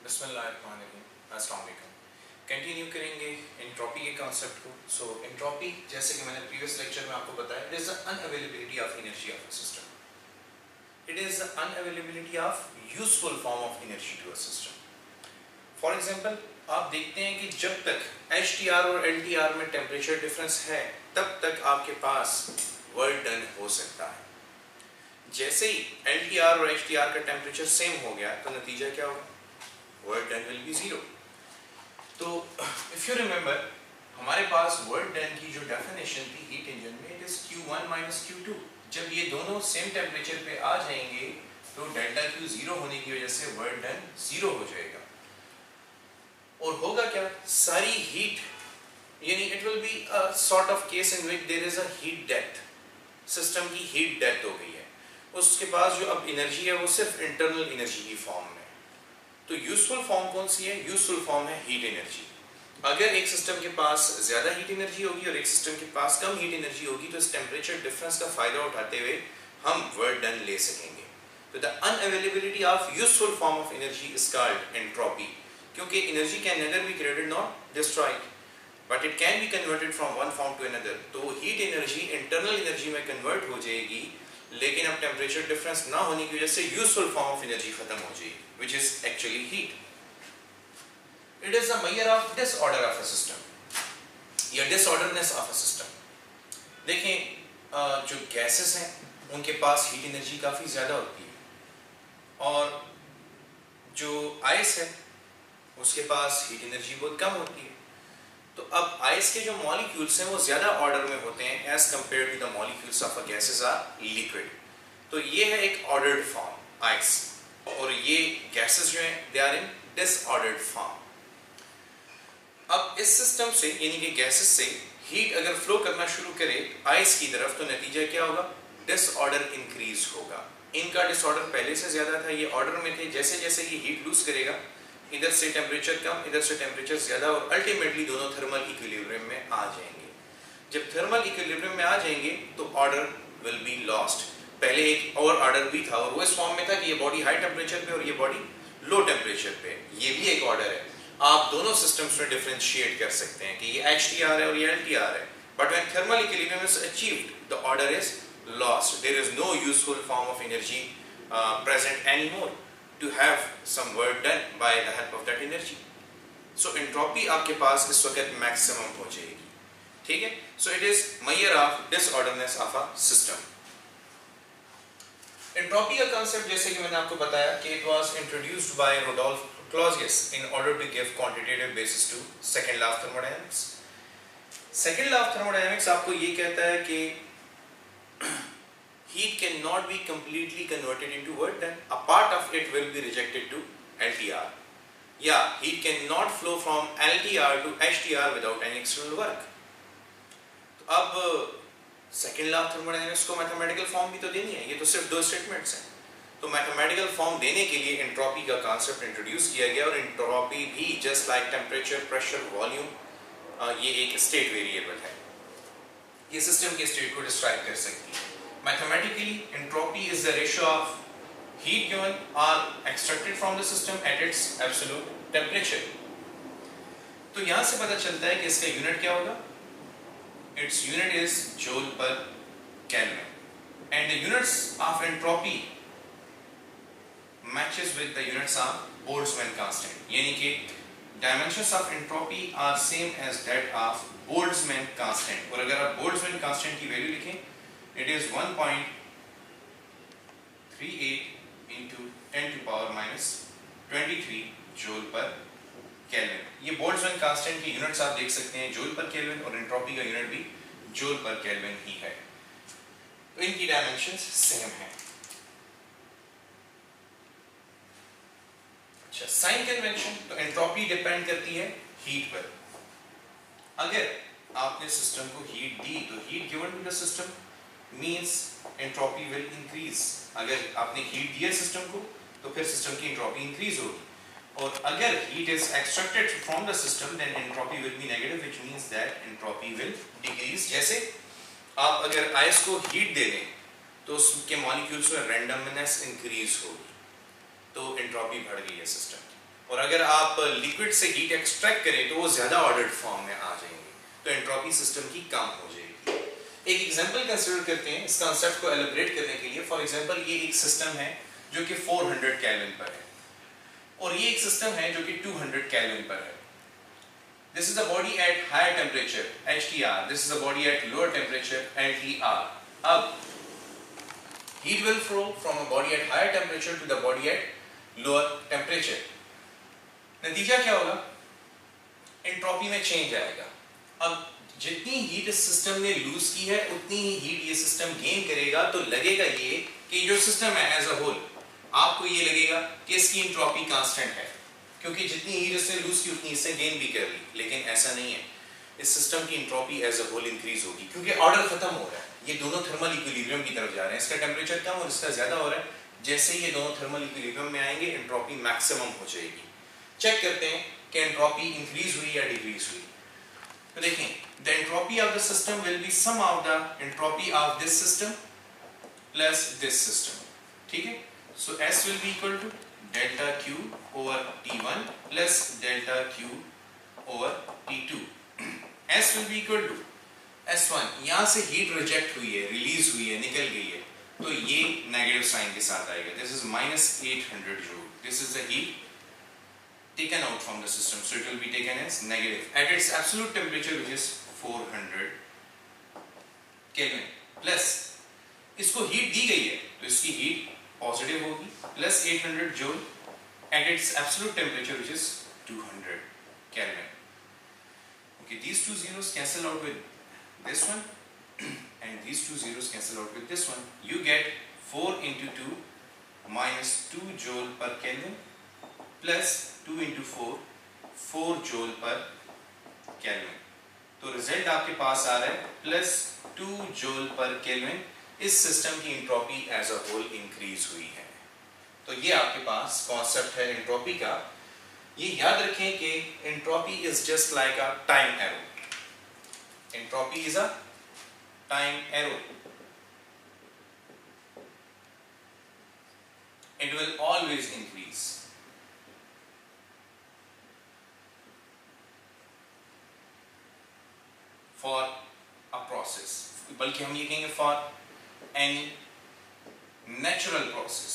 बिस्मिल्लाहिर्रहमानिर्रहीम। अस्सलाम वालेकुम। कंटिन्यू करेंगे एंट्रोपी के कॉन्सेप्ट को। सो एंट्रोपी, जैसे कि मैंने प्रीवियस लेक्चर में आपको बताया, it is the unavailability of energy of a system. It is the unavailability of useful form of energy to a system. For example, आप देखते हैं कि जब तक HTR और LTR में टेम्परेचर डिफरेंस है तब तक आपके पास वर्क डन हो सकता है। जैसे ही LTR और HTR का टेम्परेचर सेम हो गया तो नतीजा क्या होगा? Work done will be zero. तो इफ यू रिमेंबर, हमारे पास वर्क डन की जो डेफिनेशन थी हीट इंजन में, it is Q1 minus Q2। जब ये दोनों सेम टेम्परेचर पे आ जाएंगे तो डेल्टा Q जीरो होने की वजह से वर्क डन जीरो हो जाएगा। और होगा क्या? सारी हीट, यानी it will be a sort of case in which there is a heat death. System की हीट डेथ हो गई है, उसके पास जो अब एनर्जी है वो सिर्फ इंटरनल एनर्जी की फॉर्म में। तो यूजफुल फॉर्म कौन सी है? यूजफुल फॉर्म है हीट एनर्जी। अगर एक सिस्टम के पास ज्यादा हीट एनर्जी होगी और एक सिस्टम के पास कम हीट एनर्जी होगी तो इस टेम्परेचर डिफरेंस का फायदा उठाते हुए हम वर्क डन ले सकेंगे। तो the unavailability of useful form of energy is called entropy, क्योंकि energy can neither be created nor destroyed, but it can be converted from one form to another. तो हीट एनर्जी इंटरनल एनर्जी में convert हो जाएगी, लेकिन अब temperature difference ना होने की वजह से यूजफुल फॉर्म ऑफ एनर्जी खत्म हो जाएगी, which is actually heat. It is a measure of disorder of a system या disorderness of a system. देखें, जो गैसेस हैं उनके पास हीट एनर्जी काफ़ी ज़्यादा होती है और जो आइस है उसके पास हीट एनर्जी बहुत कम होती है। तो अब आइस के जो मॉलिक्यूल्स हैं वो ज़्यादा ऑर्डर में होते हैं as compared to the molecules of a gases or liquid. तो ये है एक ऑर्डर्ड फॉर्म आइस, और ये गैसेस जो हैं they are in disordered form. अब इस सिस्टम से, यानी कि गैसेस से हीट अगर फ्लो करना शुरू करे आइस की तरफ तो नतीजा क्या होगा? डिसऑर्डर इंक्रीज होगा। इनका डिसऑर्डर पहले से ज्यादा था, ये ऑर्डर में थे। जैसे जैसे ये हीट लूज करेगा, इधर से टेम्परेचर कम, इधर से टेम्परेचर ज्यादा, और अल्टीमेटली दोनों थर्मल इक्विलिब्रियम में आ जाएंगे। जब थर्मल इक्विलिब्रियम में आ जाएंगे तो ऑर्डर विल बी लॉस्ट। पहले एक और ऑर्डर भी था और वो इस फॉर्म में था कि ये बॉडी हाई टेम्परेचर पे और ये बॉडी लो टेम्परेचर पे। ये भी एक ऑर्डर है। आप दोनों सिस्टम्स में डिफरेंशिएट कर सकते हैं कि ये HTR है और ये LTR है, but when thermal equilibrium is achieved the order is lost. There is no useful form of energy present anymore to have some work done by the help of that energy. So entropy आपके पास इस वक्त maximum हो जाएगी। ठीक है? So it is measure of disorderness of a system. Entropy का concept, जैसे कि मैंने आपको बताया कि it was introduced by Rudolf Clausius in order to give quantitative basis to second law of thermodynamics. Second law of thermodynamics आपको ये कहता है कि heat cannot be completely converted into work done. A part of it will be rejected to LTR. Yeah, heat cannot flow from LTR to HTR without any external work. तो अब second law of thermodynamics को mathematical form भी तो देनी है, ये तो सिर्फ दो स्टेटमेंट्स हैं। तो मैथमेटिकल फॉर्म देने के लिए एंट्रोपी का कॉन्सेप्ट इंट्रोड्यूस किया गया, और एंट्रोपी भी just like temperature, pressure, volume, ये एक स्टेट वेरिएबल है। ये सिस्टम के स्टेट को डिस्क्राइब कर सकती है। Mathematically entropy is the ratio of heat given or extracted from the system at its absolute temperature. तो यहाँ से पता चलता है कि इसका यूनिट क्या होगा? Its unit is joule per Kelvin, and the units of entropy matches with the units of Boltzmann constant. यानी कि dimensions of entropy are same as that of Boltzmann constant. और अगर आप Boltzmann constant की value लिखें, it is 1.38 into 10 to power minus 23 joule per kelvin. ये Boltzmann constant की units आप देख सकते हैं जूल पर केल्विन, और एंट्रोपी का यूनिट भी जूल पर केल्विन ही है। तो इनकी डायमेंशंस सेम हैं। अच्छा, साइन कन्वेंशन, तो एंट्रोपी डिपेंड करती है हीट पर। अगर आपने सिस्टम को हीट दी तो heat given to the system means entropy will increase. अगर आपने हीट दिया सिस्टम को तो फिर सिस्टम की एंट्रोपी इंक्रीज होगी, और अगर heat is extracted from the system then entropy will be negative, which means that entropy will decrease. जैसे आप अगर आइस को हीट दे दें तो उसके मॉलिक्यूल्स में रैंडमनेस इंक्रीज होगी, तो एंट्रोपी बढ़ गई है सिस्टम की। और अगर आप लिक्विड से हीट एक्सट्रैक्ट करें तो वो ज्यादा ऑर्डर्ड फॉर्म में आ जाएंगे, तो एंट्रोपी सिस्टम की कम हो जाएगी। एक एग्जांपल कंसीडर करते हैं इस कांसेप्ट को एलिब्रेट करने के लिए। फॉर एग्जांपल ये एक सिस्टम है जो कि 400 केल्विन पर है, और ये एक सिस्टम है जो कि 200 केल्विन पर है। This is the body at higher temperature HTR. This is the body at lower temperature LTR. अब heat will flow from a body at higher temperature to the body at lower temperature. नतीजा क्या होगा? Entropy में change आएगा। अब जितनी heat इस system ने लूज की है उतनी ही हीट ये सिस्टम गेन करेगा, तो लगेगा ये कि जो सिस्टम है एज अ होल, आपको ये लगेगा कि इसकी एंट्रोपी कांस्टेंट है, क्योंकि जितनी हीट इसने लूज की उतनी इससे गेन भी कर ली। लेकिन ऐसा नहीं है, इस सिस्टम की entropy as a whole increase होगी, क्योंकि ऑर्डर खत्म हो रहा है। ये दोनों थर्मल इक्विलिब्रियम की तरफ जा रहे हैं, इसका टेम्परेचर कम और इसका ज्यादा हो रहा है। जैसे ही ये दोनों थर्मल इक्विलिब्रियम में आएंगे एंट्रोपी मैक्सिमम हो जाएगी। चेक करते हैं कि एंट्रोपी इंक्रीज हुई या डिक्रीज हुई। तो देखें, the entropy of the system will be sum of the entropy of this system plus this system. ठीक है, सो S will be equal to delta Q over T1 plus delta Q over T2. S will be equal to S1, यहाँ से heat reject हुई है, release हुई है, निकल गई है, तो ये नेगेटिव साइन के साथ आएगा। This is -800 joule. This is the heat taken out from the system, so it will be taken as negative at its absolute temperature, which is 400 Kelvin, plus इसको हीट दी गई है तो इसकी हीट पॉजिटिव होगी, plus 800 joule at its absolute temperature, which is 200 Kelvin. Okay, these two zeros cancel out with this one and these two zeros cancel out with this one. You get 4 into 2 minus 2 joule per Kelvin plus 2 into 4 4 joule per Kelvin. तो result आपके पास आ रहा है plus 2 joule per Kelvin। इस system की entropy as a whole increase हुई है। तो ये आपके पास कॉन्सेप्ट है एंट्रोपका। ये याद रखें कि entropy is just like a time arrow. Entropy is a time arrow. It will always increase. For a process, बल्कि हम ये कहेंगे फॉर एनी नेचुरल प्रोसेस।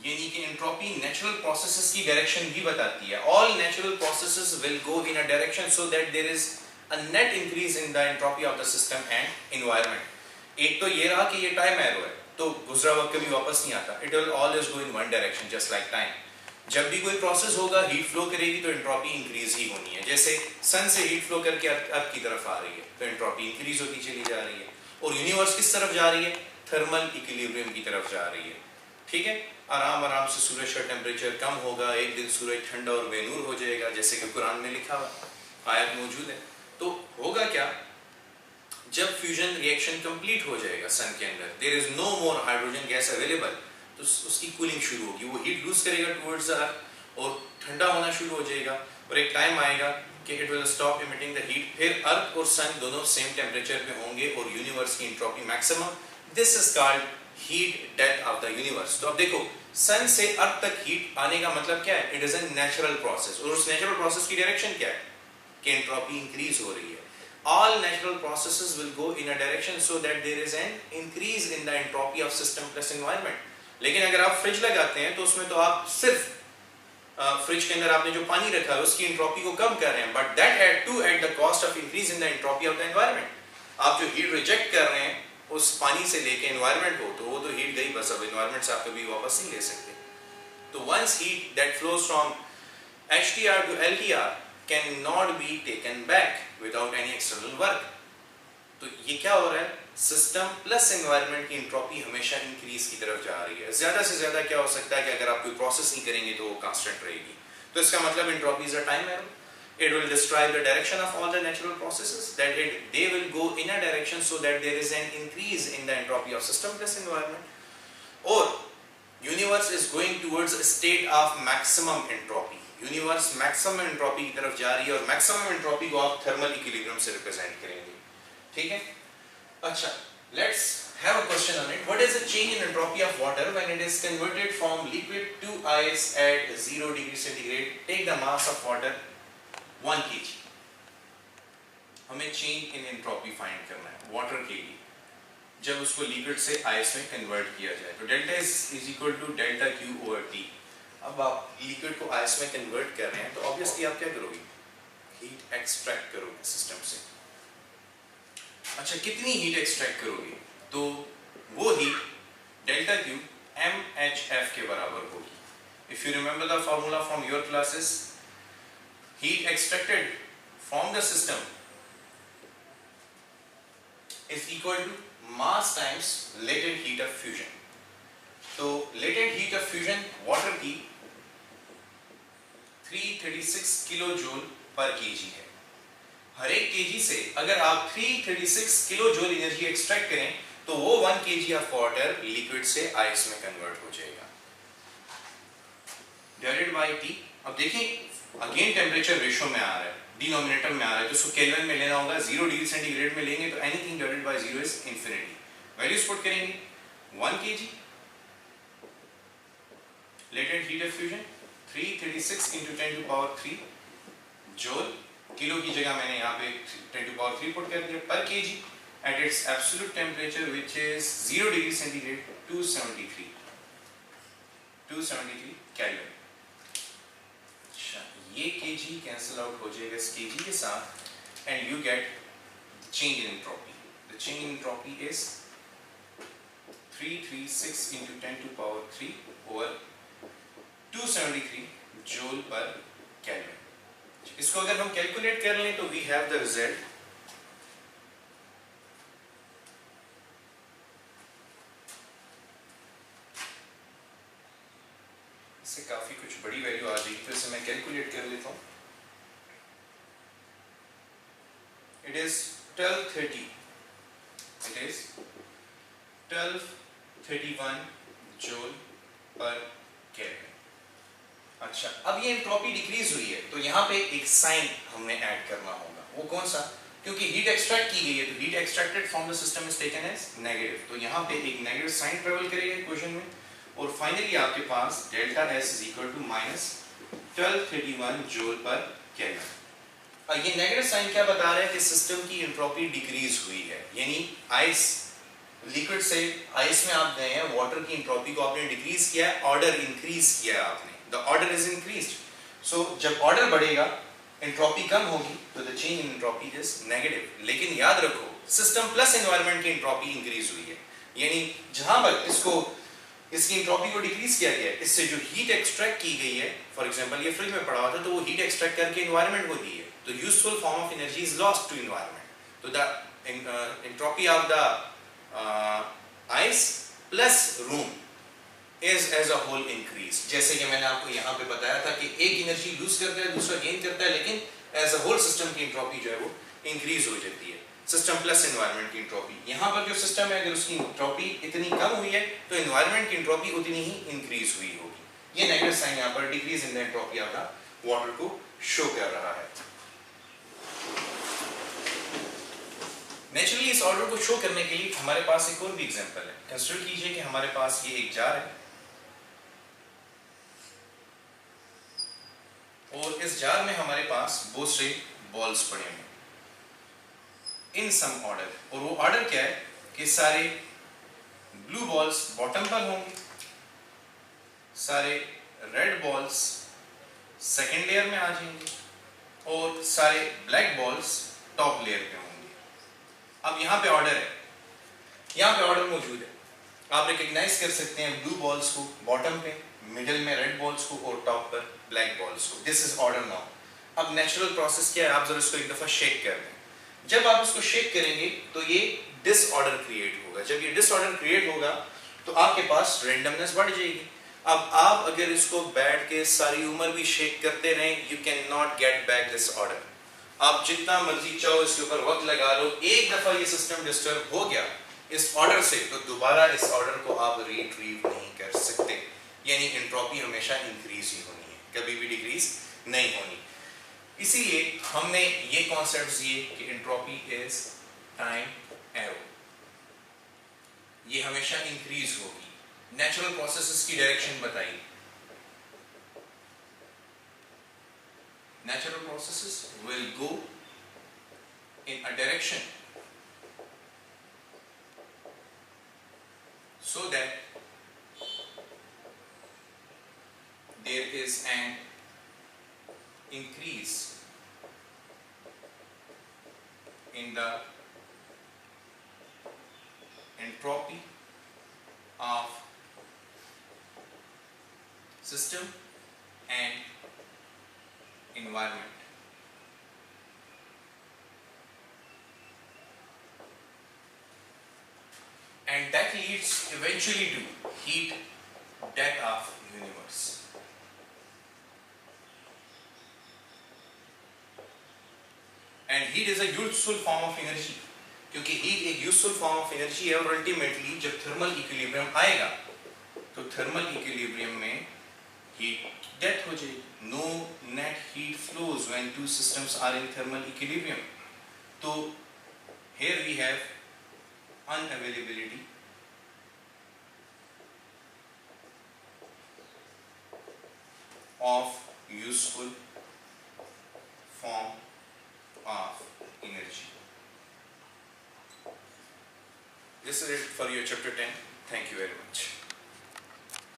यानी कि एंट्रोपी नेचुरल प्रोसेसेस की डायरेक्शन भी बताती है। All natural processes will go in a direction so that there is a net increase in the entropy of the system and environment. एक तो ये रहा कि ये टाइम एरो है, तो गुजरा वक्त कभी वापस नहीं आता। It will always go in one direction just like time. जब भी कोई प्रोसेस होगा हीट फ्लो करेगी तो एंट्रोपी इंक्रीज ही होनी है। जैसे सन से हीट फ्लो करके अर्थ की तरफ आ रही है तो एंट्रोपी इंक्रीज होती चली जा रही है। और यूनिवर्स किस तरफ जा रही है? थर्मल इक्विलिब्रियम की तरफ जा रही है। ठीक है, आराम आराम से सूरज का टेम्परेचर कम होगा, एक दिन सूरज ठंडा और बेनूर हो जाएगा, जैसे कि कुरान में लिखा हुआ आयत मौजूद है। तो होगा क्या, जब फ्यूजन रिएक्शन कंप्लीट हो जाएगा सन के अंदर, there is no more hydrogen gas available, तो उसकी कूलिंग शुरू होगी, वो हीट लूज करेगा टुवर्ड्स द अर्थ और ठंडा होना शुरू हो जाएगा। और एक टाइम आएगा कि it will stop emitting the heat. फिर अर्थ और सन दोनों सेम टेम्परेचर पे होंगे और यूनिवर्स की entropy maximum. This is called heat death of the universe. तो अब देखो, सन से अर्थ तक हीट आने का मतलब क्या है? It is a natural process. और उस नेचुरल प्रोसेस की डायरेक्शन क्या है? कि एंट्रोपी इंक्रीज हो रही है। All natural processes will go in a direction so that there is an increase in the entropy of system plus environment. लेकिन अगर आप फ्रिज लगाते हैं तो उसमें तो आप सिर्फ फ्रिज के अंदर आपने जो पानी रखा है उसकी एंट्रोपी को कम कर रहे हैं, but that had to at the cost of increase in the entropy of the environment. आप जो हीट रिजेक्ट कर रहे हैं उस पानी से लेके एनवायरनमेंट हो, तो वो तो हीट गई, बस अब एनवायरनमेंट से आप कभी वापस नहीं ले सकते। तो once heat that flows from HTR to LTR cannot be taken back without any external work। तो ये क्या हो रहा है? सिस्टम प्लस एनवायरनमेंट की एंट्रोपी हमेशा इंक्रीज की तरफ जा रही है। ज्यादा से ज्यादा क्या हो सकता है कि अगर आप कोई प्रोसेस नहीं करेंगे तो वो कांस्टेंट रहेगी। तो इसका मतलब entropy is a time arrow. It will describe the direction of all the natural processes, that they will go in a direction so that there is an increase in the entropy of system plus environment, or universe is going towards a state of maximum entropy। Universe maximum entropy की तरफ जा रही है और maximum entropy को आप thermal equilibrium से represent करेंगे। ठीक है, अच्छा, let's have a question on it. What is the change in entropy of water when it is converted from liquid to ice at 0 degree centigrade? Take the mass of water 1 kg. हमें change in entropy find करना है water के लिए जब उसको liquid से ice में convert किया जाए। तो delta is equal to delta Q over T. अब आप लिक्विड को आइस में कन्वर्ट कर रहे हैं तो ऑब्वियसली आप क्या करोगे, हीट एक्सट्रैक्ट करोगे सिस्टम से। अच्छा, कितनी हीट एक्सट्रैक्ट करोगे? तो वो हीट डेल्टा क्यू MHF के बराबर होगी। If you remember the formula from your classes, heat extracted from the system is equal to mass times latent heat of fusion। तो latent heat of fusion water की 336 kilo joule पर KG है। हर एक KG से अगर आप 336 kilo joule energy extract करें तो वो 1 केजी ऑफ वाटर लिक्विड से आइस में कन्वर्ट हो जाएगा डिवाइडेड बाय टी। अब देखें अगेन टेम्परेचर रेशो में आ रहा है, डिनोमिनेटर में आ रहा है, तो उसको केल्विन में लेना होगा। 0 डिग्री सेंटीग्रेड में लेंगे तो anything divided by 0 is infinity. Values put करेंगे 1 KG latent heat of fusion 336 into 10 to power 3 joule, kilo की जगह मैंने यहाँ पे 10 to power 3 पुट कर दिया पर KG at its absolute temperature which is 0 degree centigrade 273 kelvin. ये kg कैंसिल आउट हो जाएगा इस kg के साथ and you get the change in entropy। The change in entropy is 336 into 10 to power 3 over 273 joule per Kelvin। इसको अगर हम calculate कर लें तो we have the result इससे काफी कुछ बड़ी वैल्यू आ जाएगी, तो इसे मैं कैलकुलेट कर लेता हूँ। It is 1230, it is 1231 joule per Kelvin। अच्छा, अब ये एंट्रोपी डिक्रीज हुई है तो यहाँ पे एक साइन हमने ऐड करना होगा। वो कौन सा? क्योंकि हीट एक्सट्रैक्ट की गई है तो heat extracted from the system is taken as negative, तो यहाँ पे एक नेगेटिव साइन ट्रेवल करेगा इक्वेशन में और फाइनली आपके पास delta S is equal to minus 1231 joule per kelvin. ये नेगेटिव साइन क्या बता रहा है कि सिस्टम की एंट्रोपी डिक्रीज हुई है, यानी आइस लिक्विड से आइस में आप गए हैं, वाटर की एंट्रोपी को आपने डिक्रीज किया है, ऑर्डर इंक्रीज किया है आपने, द ऑर्डर इज इंक्रीज्ड। सो जब ऑर्डर बढ़ेगा एंट्रोपी कम होगी तो the change in entropy is negative. लेकिन याद रखो सिस्टम प्लस एनवायरनमेंट की एंट्रोपी इंक्रीज हुई है, यानी जहां पर इसकी एंट्रोपी को डिक्रीज किया गया है, इससे जो हीट एक्सट्रैक्ट की गई है, फॉर एग्जांपल ये फ्रिज में पड़ा हुआ था तो वो हीट एक्सट्रैक्ट करके एनवायरनमेंट को दी है, तो useful form of energy is lost to environment. तो the entropy of the ice plus room is as a whole increase. जैसे कि मैंने आपको यहाँ पे बताया था कि एक एनर्जी लूज करता है दूसरा गेन करता है, लेकिन एज अ होल सिस्टम की एंट्रोपी जो है वो इंक्रीज हो जाती है, सिस्टम प्लस एनवायरनमेंट की एंट्रोपी। यहाँ पर जो सिस्टम है अगर उसकी एंट्रोपी इतनी कम हुई है तो एनवायरनमेंट की एंट्रोपी उतनी ही इंक्रीज हुई होगी। ये नेगेटिव साइन यहाँ पर decrease in the entropy of the water को शो कर रहा है। नेचुरली इस ऑर्डर को शो करने के लिए हमारे पास एक और भी एग्जांपल है। कंसीडर कीजिए कि हमारे पास ये एक जार है और इस जार में हमारे पास बहुत से बॉल्स पड़े हैं इन सम ऑर्डर, और वो ऑर्डर क्या है कि सारे ब्लू बॉल्स बॉटम पर होंगे, सारे रेड बॉल्स सेकेंड लेयर में आ जाएंगे और सारे ब्लैक बॉल्स टॉप लेयर पे होंगे। अब यहाँ पे ऑर्डर है, यहाँ पे ऑर्डर मौजूद है, आप रिकग्नाइज कर सकते हैं ब्लू बॉल्स को बॉटम पे, मिडिल में रेड बॉल्स को और टॉप पर ब्लैक बॉल्स को। This is order now. अब नेचुरल प्रोसेस क्या है, आप जरा इसको एक दफा शेक कर दें। जब आप इसको शेक करेंगे तो ये डिसऑर्डर क्रिएट होगा। जब ये डिसऑर्डर क्रिएट होगा तो आपके पास रेंडमनेस बढ़ जाएगी। अब आप अगर इसको बैठ के सारी उम्र भी शेक करते रहें, you can not get back this order. आप जितना मर्जी चाहो इसके ऊपर वक्त लगा लो, एक दफा ये सिस्टम डिस्टर्ब हो गया इस ऑर्डर से तो दोबारा इस ऑर्डर को आप रिट्रीव नहीं कर सकते, यानी एंट्रोपी हमेशा इंक्रीज ही होनी है, कभी भी डिक्रीज नहीं होनी। इसीलिए हमने ये कॉन्सेप्ट दिए कि एंट्रोपी इज टाइम एरो। ये हमेशा इंक्रीज होगी। नेचुरल प्रोसेसेस की डायरेक्शन बताइए। Natural processes will go in a direction so that there is an increase in the entropy of system and environment. And that leads eventually to heat death of universe. And heat is a useful form of energy, क्योंकि heat एक useful form of energy है, और ultimately जब thermal equilibrium आएगा तो thermal equilibrium में heat death हो जाएगी. No net heat flows when two systems are in thermal equilibrium. तो here we have unavailability of useful form of energy. This is it for your chapter 10. Thank you very much.